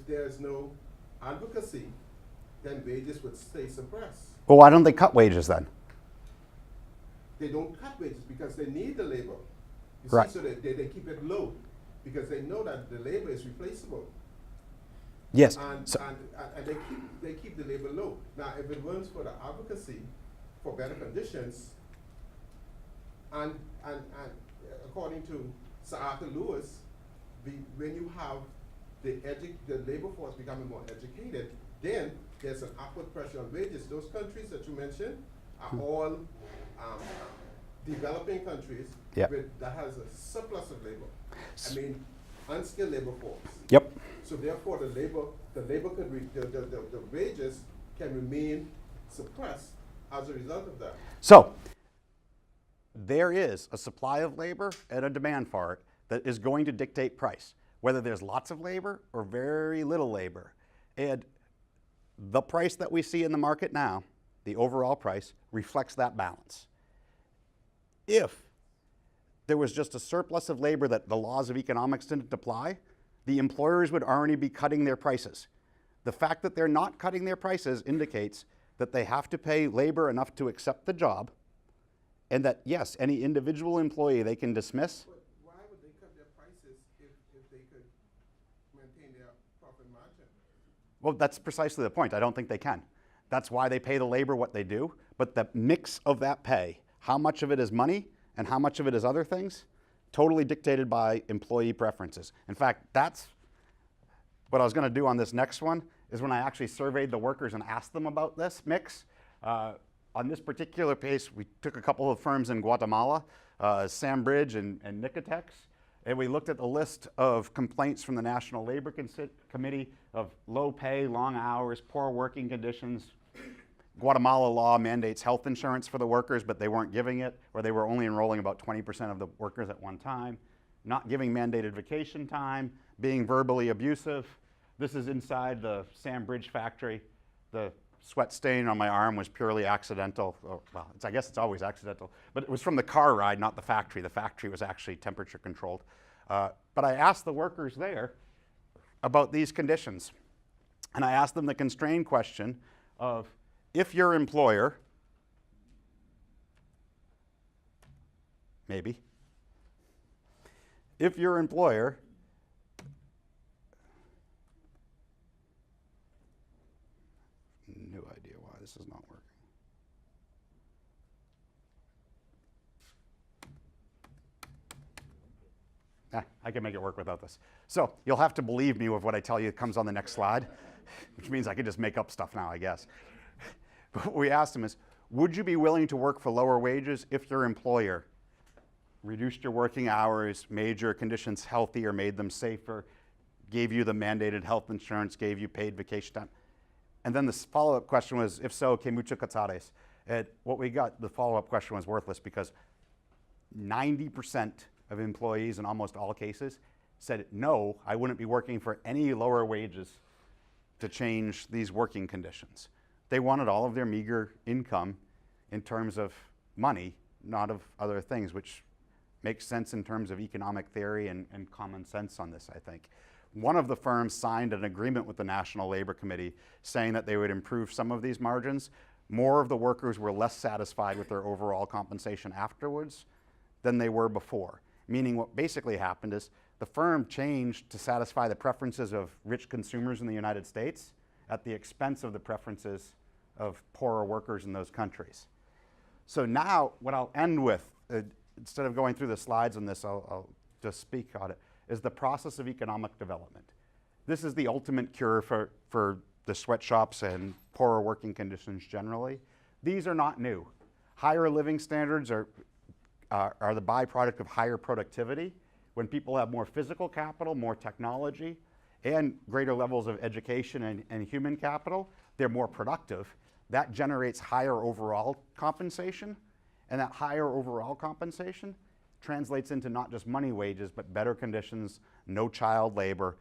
there's no advocacy, then wages would stay suppressed. Well, why don't they cut wages then? They don't cut wages because they need the labor. You Right. see, so they keep it low because they know that the labor is replaceable. Yes. And, So- and they keep the labor low. Now, if it weren't for the advocacy for better conditions, and according to Sir Arthur Lewis, when you have the labor force becoming more educated, then there's an upward pressure on wages. Those countries that you mentioned are all developing countries Yep. that has a surplus of labor. I mean, unskilled labor force. Yep. So therefore, the wages can remain suppressed as a result of that. So there is a supply of labor and a demand for it that is going to dictate price, whether there's lots of labor or very little labor. And the price that we see in the market now, the overall price, reflects that balance. If there was just a surplus of labor that the laws of economics didn't apply, the employers would already be cutting their prices. The fact that they're not cutting their prices indicates that they have to pay labor enough to accept the job, and that, yes, any individual employee they can dismiss. But why would they cut their prices if they could maintain their profit margin? Well, that's precisely the point. I don't think they can. That's why they pay the labor what they do, but the mix of that pay, how much of it is money and how much of it is other things, totally dictated by employee preferences. In fact, that's what I was going to do on this next one, is when I actually surveyed the workers and asked them about this mix. On this particular case, we took a couple of firms in Guatemala, Sambridge and Nicotex, and we looked at the list of complaints from the National Labor Committee of low pay, long hours, poor working conditions. Guatemala law mandates health insurance for the workers, but they weren't giving it, or they were only enrolling about 20% of the workers at one time. Not giving mandated vacation time, being verbally abusive. This is inside the Sambridge factory. The sweat stain on my arm was purely accidental. Well, I guess it's always accidental, but it was from the car ride, not the factory. The factory was actually temperature controlled. But I asked the workers there about these conditions. And I asked them the constrained question of, if your employer, maybe, if your employer no idea why this is not working. I can make it work without this. So you'll have to believe me with what I tell you comes on the next slide, which means I can just make up stuff now, I guess. But what we asked them is, would you be willing to work for lower wages if your employer reduced your working hours, made your conditions healthier, made them safer, gave you the mandated health insurance, gave you paid vacation time? And then the follow-up question was, if so, que mucho cazares? And what we got, the follow-up question was worthless, because 90% of employees in almost all cases said, no, I wouldn't be working for any lower wages to change these working conditions. They wanted all of their meager income in terms of money, not of other things, which makes sense in terms of economic theory and common sense on this, I think. One of the firms signed an agreement with the National Labor Committee saying that they would improve some of these margins. More of the workers were less satisfied with their overall compensation afterwards than they were before. Meaning what basically happened is the firm changed to satisfy the preferences of rich consumers in the United States at the expense of the preferences of poorer workers in those countries. So now what I'll end with, instead of going through the slides on this, I'll just speak on it, is the process of economic development. This is the ultimate cure for the sweatshops and poorer working conditions generally. These are not new. Higher living standards are the byproduct of higher productivity. When people have more physical capital, more technology, and greater levels of education and human capital, they're more productive. That generates higher overall compensation, and that higher overall compensation translates into not just money wages, but better conditions, no child labor,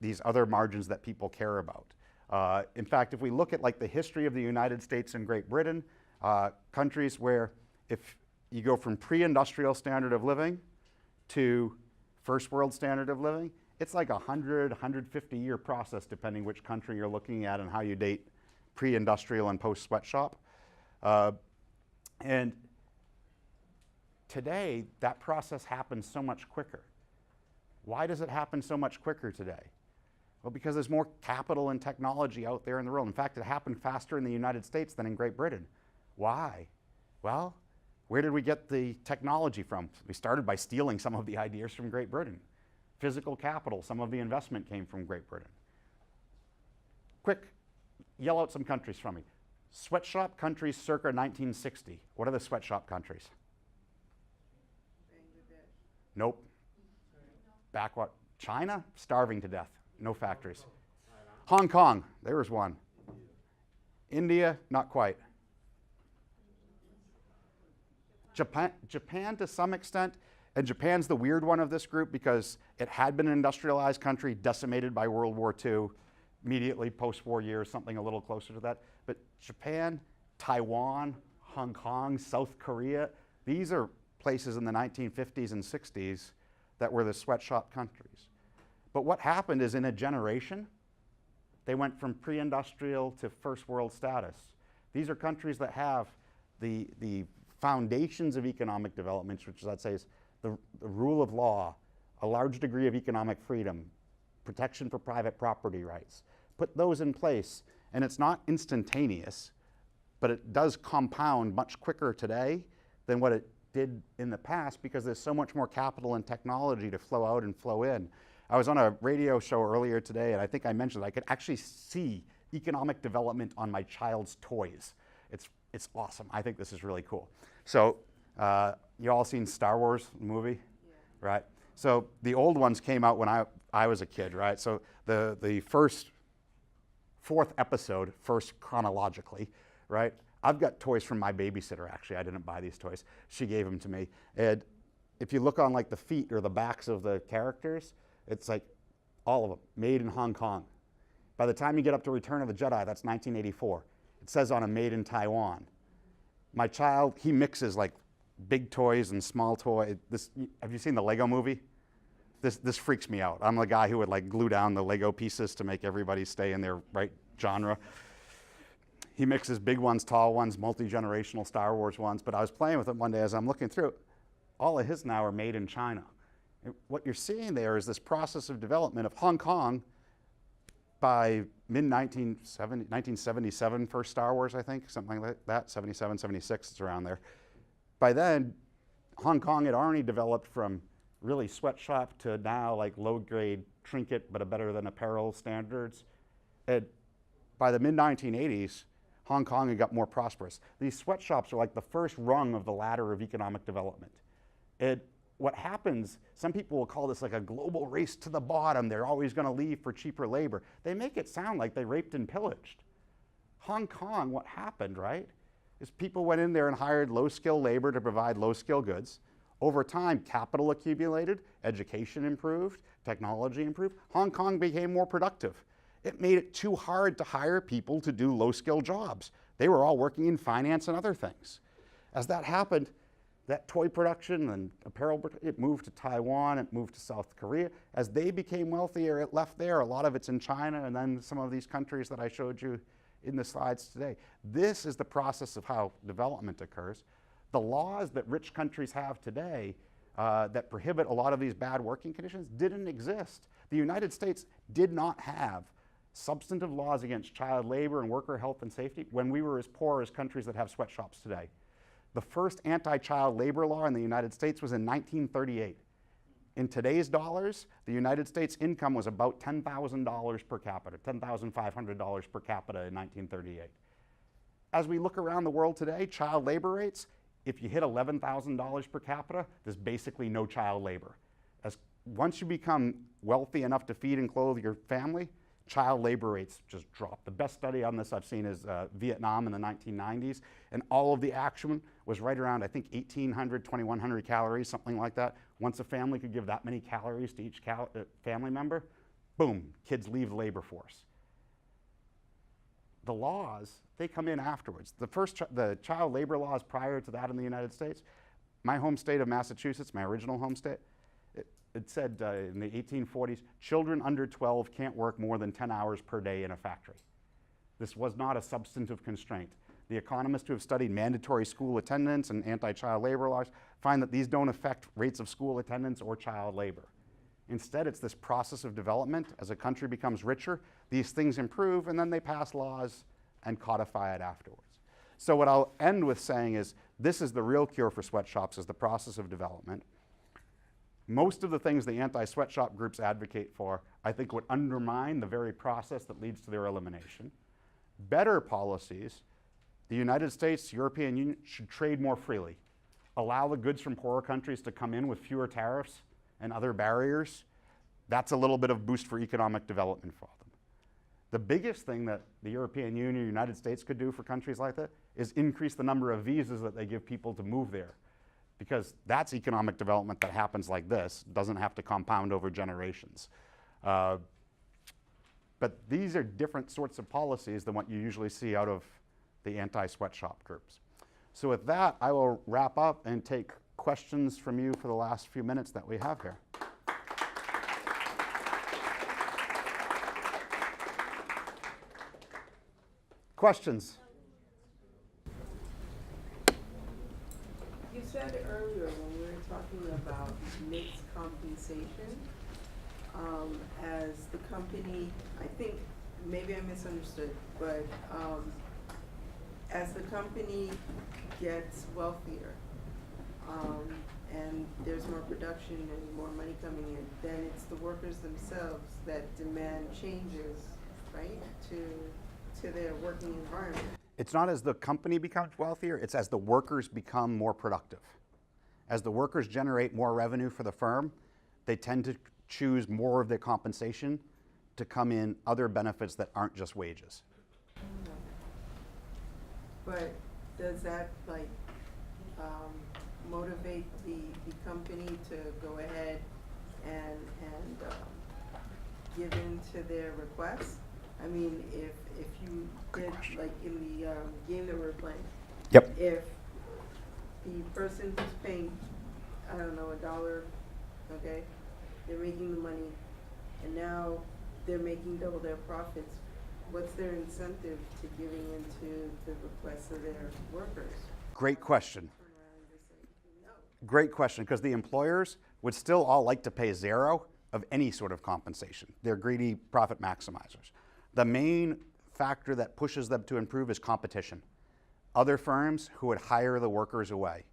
these other margins that people care about. In fact, if we look at like the history of the United States and Great Britain, countries where if you go from pre-industrial standard of living to first world standard of living, it's like 100, 150 year process depending which country you're looking at and how you date pre-industrial and post-sweatshop. And today, that process happens so much quicker. Why does it happen so much quicker today? Well, because there's more capital and technology out there in the world. In fact, it happened faster in the United States than in Great Britain. Why? Well, where did we get the technology from? We started by stealing some of the ideas from Great Britain. Physical capital, some of the investment came from Great Britain. Quick, yell out some countries from me. Sweatshop countries circa 1960. What are the sweatshop countries? Nope. Back what? China? Starving to death. No factories. Hong Kong, there was one. India, not quite. Japan to some extent, and Japan's the weird one of this group because it had been an industrialized country decimated by World War II, immediately post-war years, something a little closer to that. But Japan, Taiwan, Hong Kong, South Korea, these are places in the 1950s and 60s that were the sweatshop countries. But what happened is in a generation, they went from pre-industrial to first world status. These are countries that have the foundations of economic development, which I'd say is the rule of law, a large degree of economic freedom, protection for private property rights. Put those in place, and it's not instantaneous, but it does compound much quicker today than what it did in the past because there's so much more capital and technology to flow out and flow in. I was on a radio show earlier today, and I think I mentioned I could actually see economic development on my child's toys. It's awesome. I think this is really cool. So you all seen Star Wars movie? Yeah. Right? So the old ones came out when I was a kid, right? So the fourth episode, first chronologically, right? I've got toys from my babysitter, actually. I didn't buy these toys. She gave them to me. And if you look on like the feet or the backs of the characters, it's like all of them, made in Hong Kong. By the time you get up to Return of the Jedi, that's 1984. It says on a made in Taiwan. My child, he mixes like big toys and small toys. Have you seen the Lego movie? This freaks me out. I'm the guy who would like glue down the Lego pieces to make everybody stay in their right genre. He mixes big ones, tall ones, multi-generational Star Wars ones. But I was playing with him one day as I'm looking through. All of his now are made in China. And what you're seeing there is this process of development of Hong Kong by mid-1977, first Star Wars, I think, something like that, 77, 76, it's around there. By then, Hong Kong had already developed from really sweatshop to now like low-grade trinket, but a better than apparel standards. And by the mid-1980s, Hong Kong had got more prosperous. These sweatshops are like the first rung of the ladder of economic development. What happens, some people will call this like a global race to the bottom. They're always going to leave for cheaper labor. They make it sound like they raped and pillaged. Hong Kong, what happened, right, is people went in there and hired low-skill labor to provide low-skill goods. Over time, capital accumulated, education improved, technology improved. Hong Kong became more productive. It made it too hard to hire people to do low-skill jobs. They were all working in finance and other things. As that happened, that toy production and apparel, it moved to Taiwan, it moved to South Korea. As they became wealthier, it left there. A lot of it's in China and then some of these countries that I showed you in the slides today. This is the process of how development occurs. The laws that rich countries have today that prohibit a lot of these bad working conditions didn't exist. The United States did not have substantive laws against child labor and worker health and safety when we were as poor as countries that have sweatshops today. The first anti-child labor law in the United States was in 1938. In today's dollars, the United States income was about $10,000 per capita, $10,500 per capita in 1938. As we look around the world today, child labor rates, if you hit $11,000 per capita, there's basically no child labor. Once you become wealthy enough to feed and clothe your family, child labor rates just drop. The best study on this I've seen is Vietnam in the 1990s, and all of the action was right around, I think, 1,800, 2,100 calories, something like that. Once a family could give that many calories to each family member, boom, kids leave the labor force. The laws, they come in afterwards. The child labor laws prior to that in the United States, my home state of Massachusetts, my original home state, it said in the 1840s, children under 12 can't work more than 10 hours per day in a factory. This was not a substantive constraint. The economists who have studied mandatory school attendance and anti-child labor laws find that these don't affect rates of school attendance or child labor. Instead, it's this process of development. As a country becomes richer, these things improve, and then they pass laws and codify it afterwards. So what I'll end with saying is, this is the real cure for sweatshops, is the process of development. Most of the things the anti-sweatshop groups advocate for, I think, would undermine the very process that leads to their elimination. Better policies, the United States, European Union should trade more freely. Allow the goods from poorer countries to come in with fewer tariffs and other barriers. That's a little bit of boost for economic development for them. The biggest thing that the European Union or United States could do for countries like that is increase the number of visas that they give people to move there, because that's economic development that happens like this, doesn't have to compound over generations. But these are different sorts of policies than what you usually see out of the anti-sweatshop groups. So with that, I will wrap up and take questions from you for the last few minutes that we have here. Questions? You said earlier when we were talking about mixed compensation, as the company, I think, maybe I misunderstood, but as the company gets wealthier, and there's more production and more money coming in, then it's the workers themselves that demand changes, right, to their working environment. It's not as the company becomes wealthier, it's as the workers become more productive. As the workers generate more revenue for the firm, they tend to choose more of their compensation to come in other benefits that aren't just wages. But does that motivate the company to go ahead and give in to their requests? I mean, if you did, like in the game that we're playing, Yep. if the person who's paying, I don't know, $1, okay, they're making the money, and now they're making double their profits, what's their incentive to giving into the requests of their workers? Great question. Turn around and just say, no. Great question, because the employers would still all like to pay zero of any sort of compensation. They're greedy profit maximizers. The main factor that pushes them to improve is competition. Other firms who would hire the workers away.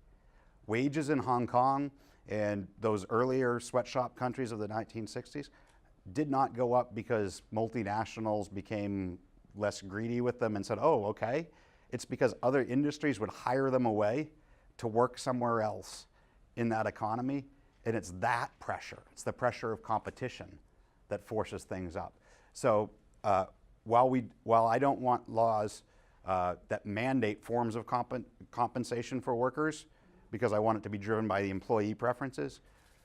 Wages in Hong Kong and those earlier sweatshop countries of the 1960s did not go up because multinationals became less greedy with them and said, oh, okay. It's because other industries would hire them away to work somewhere else in that economy. And it's that pressure, it's the pressure of competition that forces things up. So while I don't want laws that mandate forms of compensation for workers, because I want it to be driven by the employee preferences,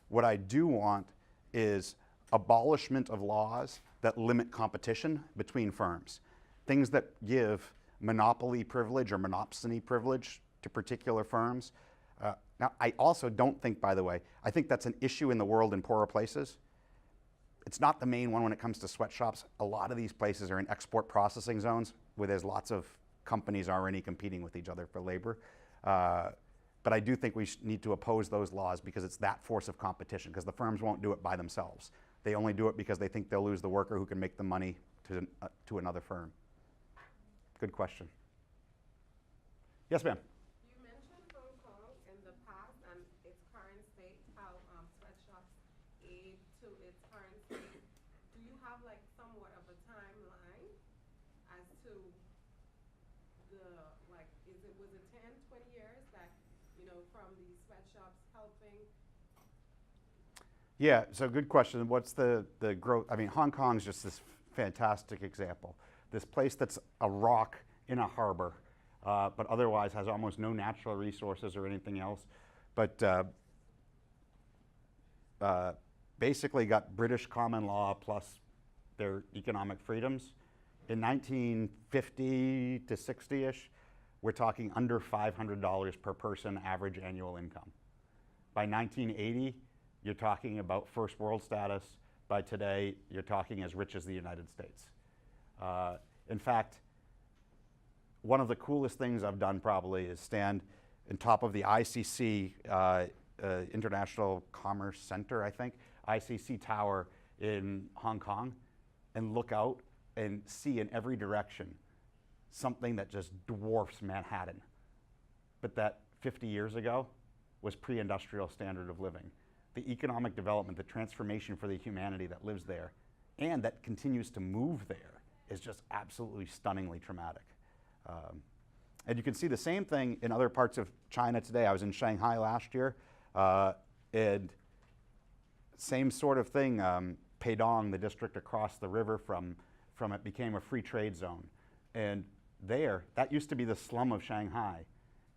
what I do want is abolishment of laws that limit competition between firms. Things that give monopoly privilege or monopsony privilege to particular firms. Now, I also don't think, by the way, I think that's an issue in the world in poorer places. It's not the main one when it comes to sweatshops. A lot of these places are in export processing zones where there's lots of companies already competing with each other for labor. But I do think we need to oppose those laws because it's that force of competition, because the firms won't do it by themselves. They only do it because they think they'll lose the worker who can make the money to another firm. Good question. Yes, ma'am. You mentioned Hong Kong in the past and its current state, how sweatshops aid to its current state. Do you have like somewhat of a timeline as to was it 10, 20 years that, from these sweatshops helping? Yeah, so good question. What's the growth? I mean, Hong Kong's just this fantastic example. This place that's a rock in a harbor, but otherwise has almost no natural resources or anything else. But basically got British common law plus their economic freedoms. In 1950 to 60-ish, we're talking under $500 per person average annual income. By 1980, you're talking about first world status. By today, you're talking as rich as the United States. In fact, one of the coolest things I've done probably is stand on top of the ICC, International Commerce Center, I think, ICC Tower in Hong Kong, and look out and see in every direction something that just dwarfs Manhattan, but that 50 years ago was pre-industrial standard of living. The economic development, the transformation for the humanity that lives there and that continues to move there is just absolutely stunningly traumatic. And you can see the same thing in other parts of China today. I was in Shanghai last year, and same sort of thing. Peidong, the district across the river from it, became a free trade zone. And there, that used to be the slum of Shanghai.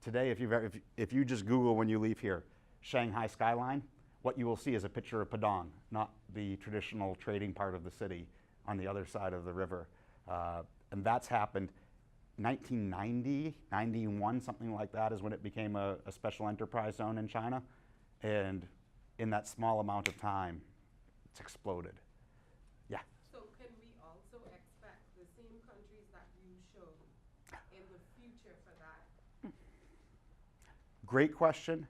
Today, if you just Google when you leave here, Shanghai skyline, what you will see is a picture of Pudong, not the traditional trading part of the city on the other side of the river. And that's happened 1990, 91, something like that is when it became a special enterprise zone in China. And in that small amount of time, it's exploded. Yeah? So can we also expect the same countries that you showed in the future for that? Great question.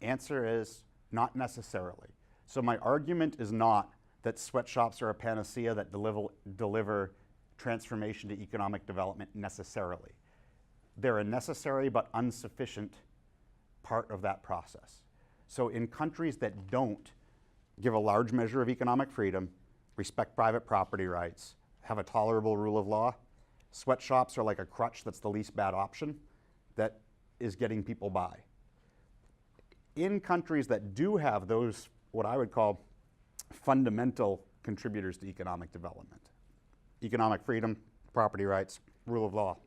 Answer is not necessarily. So my argument is not that sweatshops are a panacea that deliver transformation to economic development necessarily. They're a necessary but insufficient part of that process. So in countries that don't give a large measure of economic freedom, respect private property rights, have a tolerable rule of law, sweatshops are like a crutch that's the least bad option that is getting people by. In countries that do have those, what I would call fundamental contributors to economic development, economic freedom, property rights, rule of law,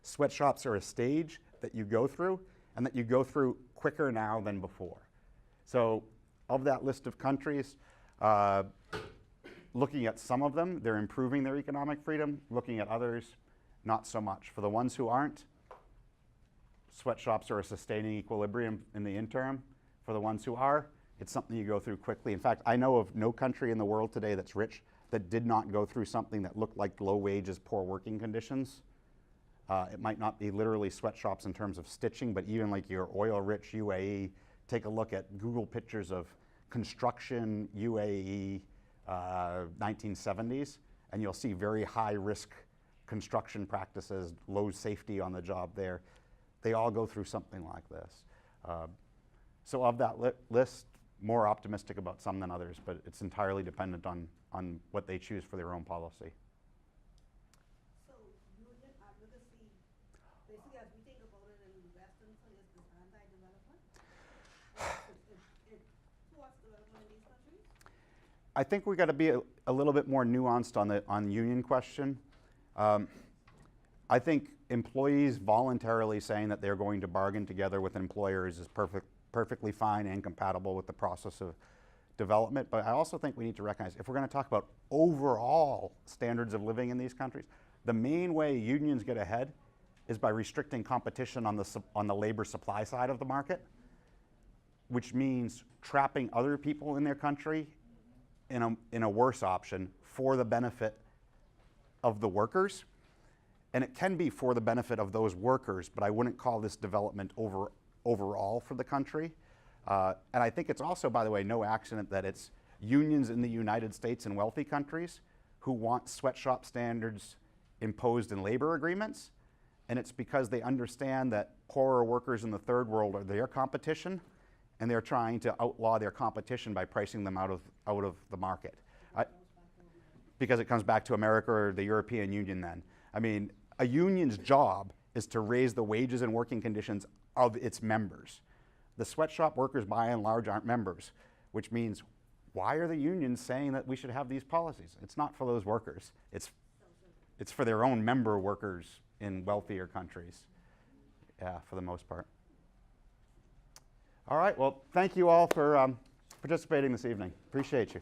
sweatshops are a stage that you go through and that you go through quicker now than before. So of that list of countries, looking at some of them, they're improving their economic freedom. Looking at others, not so much. For the ones who aren't, sweatshops are a sustaining equilibrium in the interim. For the ones who are, it's something you go through quickly. In fact, I know of no country in the world today that's rich that did not go through something that looked like low wages, poor working conditions. It might not be literally sweatshops in terms of stitching, but even like your oil-rich UAE, take a look at Google pictures of construction UAE 1970s, and you'll see very high-risk construction practices, low safety on the job there. They all go through something like this. So of that list, more optimistic about some than others, but it's entirely dependent on what they choose for their own policy. So union advocacy, basically as we think about it in Western, so is this anti-development? Towards development in these countries? I think we got to be a little bit more nuanced on the union question. I think employees voluntarily saying that they're going to bargain together with employers is perfectly fine and compatible with the process of development, but I also think we need to recognize if we're going to talk about overall standards of living in these countries, the main way unions get ahead is by restricting competition on the labor supply side of the market, which means trapping other people in their country in a worse option for the benefit of the workers. And it can be for the benefit of those workers, but I wouldn't call this development overall for the country. And I think it's also, by the way, no accident that it's unions in the United States and wealthy countries who want sweatshop standards imposed in labor agreements. And it's because they understand that poorer workers in the third world are their competition, and they're trying to outlaw their competition by pricing them out of the market. Because it comes back to America or the European Union then. I mean, a union's job is to raise the wages and working conditions of its members. The sweatshop workers, by and large, aren't members, which means why are the unions saying that we should have these policies? It's not for those workers. It's for their own member workers in wealthier countries, yeah, for the most part. All right, well, thank you all for participating this evening. Appreciate you.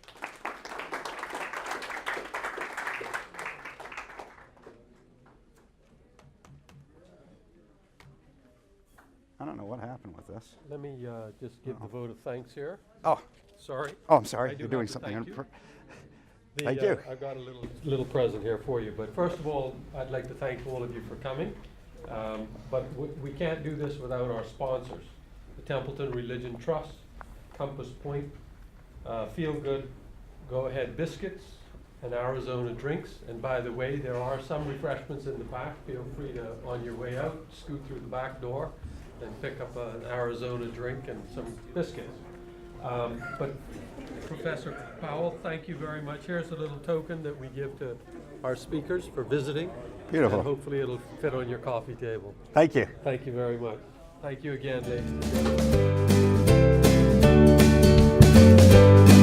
I don't know what happened with this. Let me just give the vote of thanks here. Oh, Sorry. oh, I'm sorry. I do You're doing have to something. thank you. Thank you. I've got a little present here for you. But first of all, I'd like to thank all of you for coming. But we can't do this without our sponsors. The Templeton Religion Trust, Compass Point, Feel Good, Go Ahead Biscuits, and Arizona Drinks. And by the way, there are some refreshments in the back. Feel free to, on your way out, scoot through the back door and pick up an Arizona drink and some biscuits. But Professor Powell, thank you very much. Here's a little token that we give to our speakers for visiting. Beautiful. And hopefully it'll fit on your coffee table. Thank you. Thank you very much. Thank you again, ladies and gentlemen.